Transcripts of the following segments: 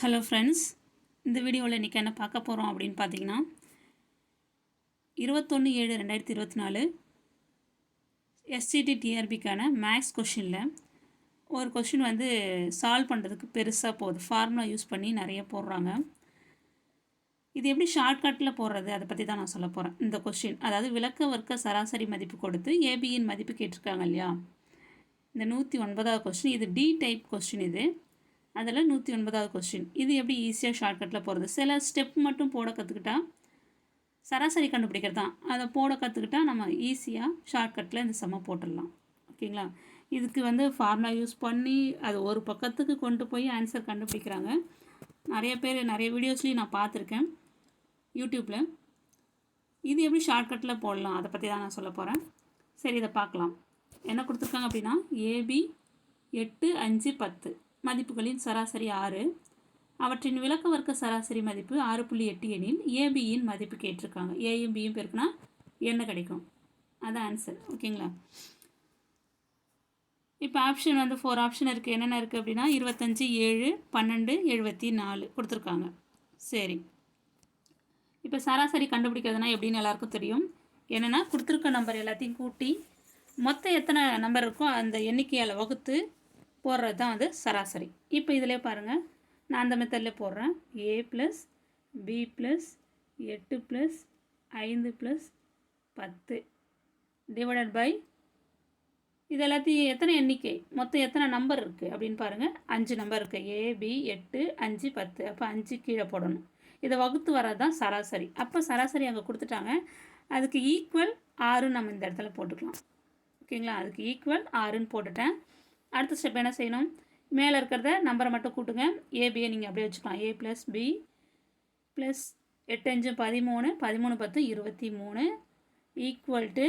Hello friends, இந்த வீடியோவில் இன்றைக்கி என்ன பார்க்க போகிறோம் அப்படின்னு பார்த்தீங்கன்னா 21/7/2024 எஸ்சிடி டிஆர்பிக்கான மேக்ஸ் கொஷினில் ஒரு கொஷின் சால்வ் பண்ணுறதுக்கு பெருசாக போகுது. ஃபார்முலா யூஸ் பண்ணி நிறைய போடுறாங்க. இது எப்படி ஷார்ட்கட்டில் போடுறது அதை பற்றி தான் நான் சொல்ல போகிறேன். இந்த கொஷின் அதாவது விளக்க வர்க்க சராசரி மதிப்பு கொடுத்து ஏபியின் மதிப்பு கேட்டிருக்காங்க இல்லையா, இந்த 109வது கொஷின். இது டி டைப் கொஷின். இது அதில் 109வது கொஸ்டின். இது எப்படி ஈஸியாக ஷார்ட்கட்டில் போகிறது, சில ஸ்டெப் மட்டும் போட கற்றுக்கிட்டா சராசரி கண்டுபிடிக்கிறது தான். அதை போட கற்றுக்கிட்டா நம்ம ஈஸியாக ஷார்ட்கட்டில் இந்த சம்மை போட்டுடலாம். ஓகேங்களா? இதுக்கு ஃபார்முலா யூஸ் பண்ணி அது ஒரு பக்கத்துக்கு கொண்டு போய் ஆன்சர் கண்டுபிடிக்கிறாங்க. நிறைய பேர் நிறைய வீடியோஸ்லேயும் நான் பார்த்துருக்கேன் யூடியூப்பில். இது எப்படி ஷார்ட்கட்டில் போடலாம் அதை பற்றி தான் நான் சொல்ல போகிறேன். சரி, இதை பார்க்கலாம். என்ன கொடுத்துருக்காங்க அப்படின்னா, ஏபி 8, 5, 10 மதிப்புகளின் சராசரி 6, அவற்றின் விளக்க வர்க்க சராசரி மதிப்பு 6.8 எனில் ஏபியின் மதிப்பு கேட்டிருக்காங்க. ஏயும் பியும் பெருக்குனா என்ன கிடைக்கும், அதான் ஆன்சர். ஓகேங்களா? இப்போ ஆப்ஷன் 4 ஆப்ஷன் இருக்குது. என்னென்ன இருக்குது அப்படின்னா 25, 7, 12, 74 கொடுத்துருக்காங்க. சரி, இப்போ சராசரி கண்டுபிடிக்கிறதுனா எப்படின்னு எல்லாருக்கும் தெரியும். என்னென்னா கொடுத்துருக்க நம்பர் எல்லாத்தையும் கூட்டி மொத்தம் எத்தனை நம்பர் இருக்கோ அந்த எண்ணிக்கையால் வகுத்து போடுறது தான் சராசரி. இப்போ இதிலே பாருங்கள், நான் அந்த மெத்தடில் போடுறேன். a + b + 8 + 5 + 10 டிவைடட் பை இது எல்லாத்தையும் எத்தனை எண்ணிக்கை மொத்தம் எத்தனை நம்பர் இருக்குது அப்படின்னு பாருங்கள். 5 நம்பர் இருக்குது. a b 8 5 10. அப்போ 5 கீழே போடணும். இதை வகுத்து வர்றது தான் சராசரி. அப்போ சராசரி அங்கே கொடுத்துட்டாங்க. அதுக்கு ஈக்குவல் 6 நம்ம இந்த இடத்துல போட்டுக்கலாம். ஓகேங்களா? அதுக்கு ஈக்குவல் 6ன்னு போட்டுட்டேன். அடுத்த ஸ்டெப் என்ன செய்யணும், மேலே இருக்கிறத நம்பரை மட்டும் கூட்டுங்க. ஏபியை நீங்கள் அப்படியே வச்சுக்கலாம். a + b + 8 5 13, 13 10 23 ஈக்குவல் டு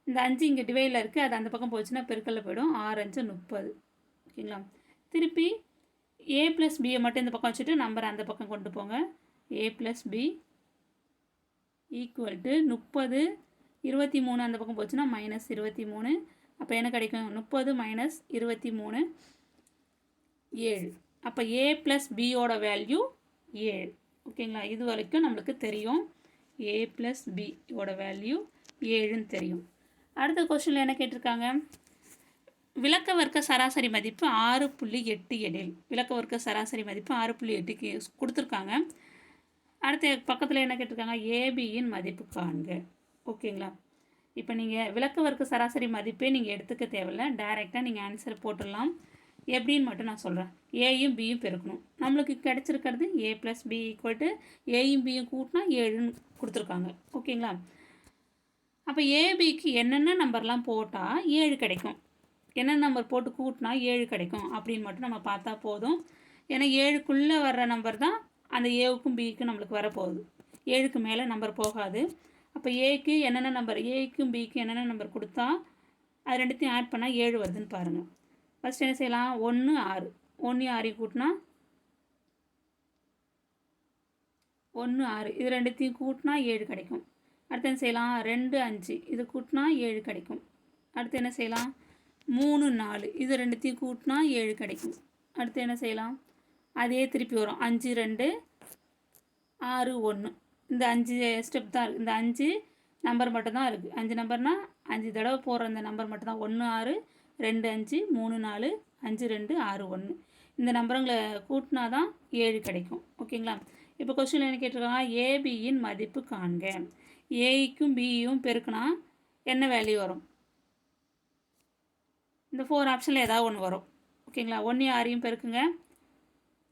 இந்த 5 இங்கே டிவைடில் இருக்குது, அது அந்த பக்கம் போச்சுன்னா பெருக்கல்ல போய்டும். 6 5 30. ஓகேங்களா? திருப்பி a + bயை மட்டும் இந்த பக்கம் வச்சுட்டு நம்பரை அந்த பக்கம் கொண்டு போங்க. a + b ஈக்குவல் டு 30 23 அந்த பக்கம் போச்சுன்னா -23. அப்போ என்ன கிடைக்கும், 30 - 23 7. அப்போ a + bயோட வேல்யூ 7. ஓகேங்களா? இது வரைக்கும் நம்மளுக்கு தெரியும். a + bயோட வேல்யூ 7ன்னு தெரியும். அடுத்த கொஸ்டினில் என்ன கேட்டிருக்காங்க, விளக்க வர்க்க சராசரி மதிப்பு 6.8 எனில் விளக்க வர்க்க சராசரி மதிப்பு 6.8க்கு கொடுத்துருக்காங்க. அடுத்த பக்கத்தில் என்ன கேட்டிருக்காங்க, ஏபியின் மதிப்பு காண்க. ஓகேங்களா? இப்போ நீங்கள் விளக்க வர்க்க சராசரி மதிப்பே நீங்கள் எடுத்துக்க தேவையில்லை, டைரெக்டாக நீங்கள் ஆன்சர் போட்டுடலாம். எப்படின்னு மட்டும் நான் சொல்கிறேன். ஏயும் பியும் பெருக்கணும். நம்மளுக்கு கிடச்சிருக்கிறது a + b = ஏயும் பியும் கூட்டினா 7ன்னு கொடுத்துருக்காங்க. ஓகேங்களா? அப்போ ஏபிக்கு என்னென்ன நம்பர்லாம் போட்டால் 7 கிடைக்கும், என்னென்ன நம்பர் போட்டு கூட்டினா 7 கிடைக்கும் அப்படின்னு மட்டும் நம்ம பார்த்தா போதும். ஏன்னா 7க்குள்ளே வர்ற நம்பர் தான் அந்த ஏவுக்கும் பிக்கும் நம்மளுக்கு வரப்போகுது. 7க்கு மேலே நம்பர் போகாது. அப்போ ஏக்கு என்னென்ன நம்பர், ஏக்கும் பிக்கும் என்னென்ன நம்பர் கொடுத்தா அது ரெண்டுத்தையும் ஆட் பண்ணால் 7 வருதுன்னு பாருங்கள். ஃபஸ்ட் என்ன செய்யலாம், 1 6 1 6 கூட்டினா 1 6, இது ரெண்டுத்தையும் கூட்டினா 7 கிடைக்கும். அடுத்து என்ன செய்யலாம், 2 5 இது கூட்டினா 7 கிடைக்கும். அடுத்து என்ன செய்யலாம், 3 4 இது ரெண்டுத்தையும் கூட்டினா 7 கிடைக்கும். அடுத்து என்ன செய்யலாம், அதே திருப்பி வரும். 5 2 6 1. இந்த 5 ஸ்டெப் தான் இருக்குது. இந்த 5 நம்பர் மட்டும்தான் இருக்குது. 5 நம்பர்னால் 5 தடவை போடுற அந்த நம்பர் மட்டும்தான். 1 6 2 5 3 4 5 2 6 1. இந்த நம்பருங்களை கூட்டினா தான் 7 கிடைக்கும். ஓகேங்களா? இப்போ கொஸ்டின் என்ன கேட்டிருக்காங்க, ஏபியின் மதிப்பு காண்க. ஏக்கும் பியும் பெருக்குனா என்ன வேல்யூ வரும், இந்த 4 ஆப்ஷனில் ஏதாவது ஒன்று வரும். ஓகேங்களா? 1 6 பெருக்குங்க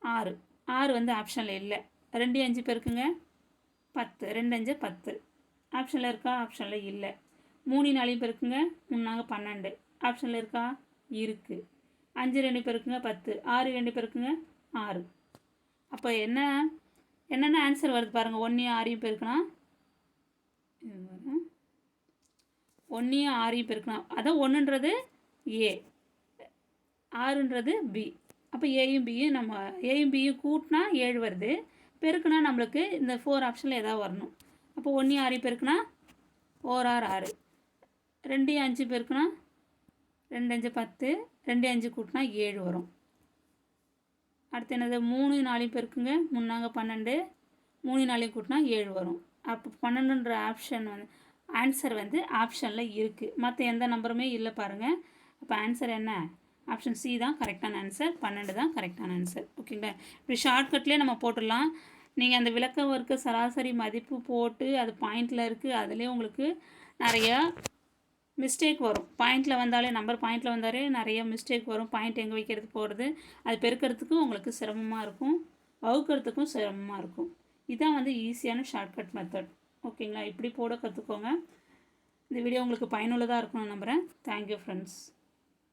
6. 6 ஆப்ஷனில் இல்லை. 2 5 பெருக்குங்க 10. 2 5 10 ஆப்ஷனில் இருக்கா, ஆப்ஷனில் இல்லை. 3 4 பெருக்குங்க 3 12 ஆப்ஷனில் இருக்கா, இருக்குது. 5 2 பெருக்குங்க 10. 6 2 பெருக்குங்க 6. அப்போ என்னென்ன ஆன்சர் வருது பாருங்கள். 1 6 பெருக்குனா 1 6 பெருக்குனா அதான் 1ன்றது ஏ, 6ன்றது பி. அப்போ ஏயும் பியும் கூட்டினா 7 வருது, பெருக்குனா நம்மளுக்கு இந்த 4 ஆப்ஷனில் ஏதாவது வரணும். அப்போ 1 6 பெருக்குனா 4 6 6, 2 5 பெருக்குனா 2 5 10, 2 5 கூட்டினா 7 வரும். அடுத்து என்னது 3 4 பெருக்குங்க 3 12 3 4 கூட்டினா 7 வரும். அப்போ 12ன்ற ஆப்ஷன் வந்து ஆன்சர் வந்து ஆப்ஷனில் இருக்குது. மற்ற எந்த நம்பருமே இல்லை பாருங்கள். அப்போ ஆன்சர் என்ன? ஆப்ஷன் சி தான் கரெக்டான ஆன்சர். 12 தான் கரெக்டான ஆன்சர். ஓகேங்களா? இப்படி ஷார்ட்கட்லேயே நம்ம போட்டுடலாம். நீங்கள் அந்த விளக்க வர்க்க சராசரி மதிப்பு போட்டு அது பாயிண்டில் இருக்குது, அதுலேயே உங்களுக்கு நிறையா மிஸ்டேக் வரும். பாயிண்டில் வந்தாலே நம்பர் பாயிண்டில் வந்தாலே நிறைய மிஸ்டேக் வரும். பாயிண்ட் எங்கே வைக்கிறது போகிறது, அது பெருக்கிறதுக்கும் உங்களுக்கு சிரமமாக இருக்கும், வகுக்கிறதுக்கும் சிரமமாக இருக்கும். இதான் வந்து ஈஸியான ஷார்ட்கட் மெத்தட். ஓகேங்களா? இப்படி போட கற்றுக்கோங்க. இந்த வீடியோ உங்களுக்கு பயனுள்ளதாக இருக்கணும்னு நம்புகிறேன். Thank you friends.